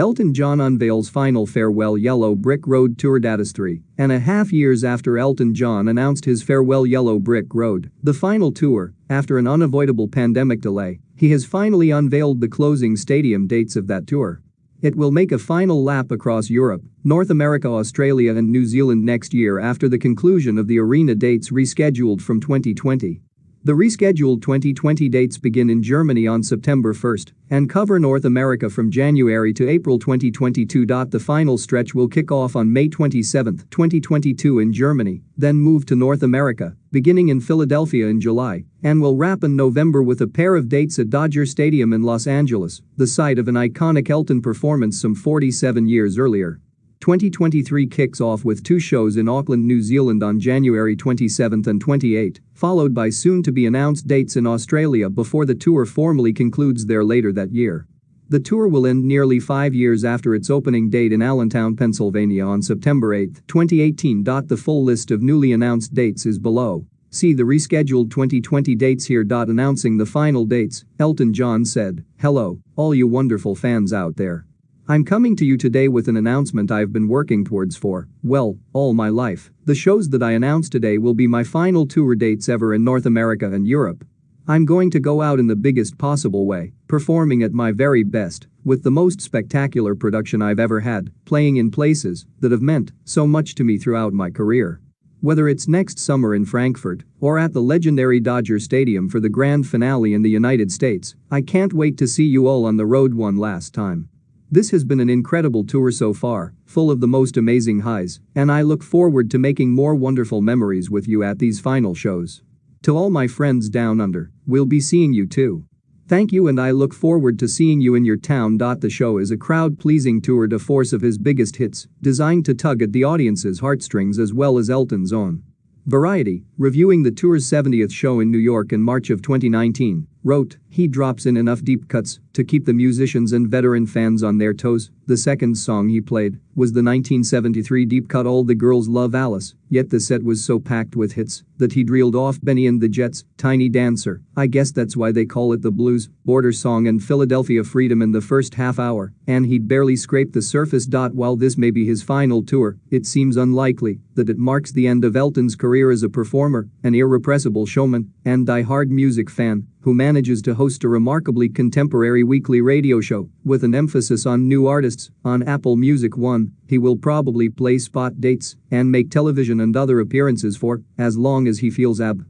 Elton John unveils final farewell Yellow Brick Road tour. Datus 3.5 years after Elton John announced his farewell Yellow Brick Road, the final tour, after an unavoidable pandemic delay, he has finally unveiled the closing stadium dates of that tour. It will make a final lap across Europe, North America, Australia and New Zealand next year after the conclusion of the arena dates rescheduled from 2020. The rescheduled 2020 dates begin in Germany on September 1st and cover North America from January to April 2022. The final stretch will kick off on May 27, 2022 in Germany, then move to North America, beginning in Philadelphia in July, and will wrap in November with a pair of dates at Dodger Stadium in Los Angeles, the site of an iconic Elton performance some 47 years earlier. 2023 kicks off with two shows in Auckland, New Zealand on January 27 and 28, followed by soon-to-be-announced dates in Australia before the tour formally concludes there later that year. The tour will end nearly 5 years after its opening date in Allentown, Pennsylvania on September 8, 2018. The full list of newly announced dates is below. See the rescheduled 2020 dates here. Announcing the final dates, Elton John said, "Hello, all you wonderful fans out there. I'm coming to you today with an announcement I've been working towards for, well, all my life. The shows that I announce today will be my final tour dates ever in North America and Europe. I'm going to go out in the biggest possible way, performing at my very best, with the most spectacular production I've ever had, playing in places that have meant so much to me throughout my career. Whether it's next summer in Frankfurt or at the legendary Dodger Stadium for the grand finale in the United States, I can't wait to see you all on the road one last time. This has been an incredible tour so far, full of the most amazing highs, and I look forward to making more wonderful memories with you at these final shows. To all my friends down under, we'll be seeing you too. Thank you, and I look forward to seeing you in your town." The show is a crowd-pleasing tour de force of his biggest hits, designed to tug at the audience's heartstrings as well as Elton's own. Variety, reviewing the tour's 70th show in New York in March of 2019, wrote, "He drops in enough deep cuts to keep the musicians and veteran fans on their toes." The second song he played was the 1973 deep cut "All the Girls Love Alice," yet the set was so packed with hits that he reeled off Benny and the Jets, Tiny Dancer, I Guess That's Why They Call It the Blues, Border Song and Philadelphia Freedom in the first half hour, and he'd barely scraped the surface. While this may be his final tour, it seems unlikely that it marks the end of Elton's career as a performer, an irrepressible showman, and die-hard music fan who manages to host a remarkably contemporary weekly radio show with an emphasis on new artists. On Apple Music One, he will probably play spot dates and make television and other appearances for as long as he feels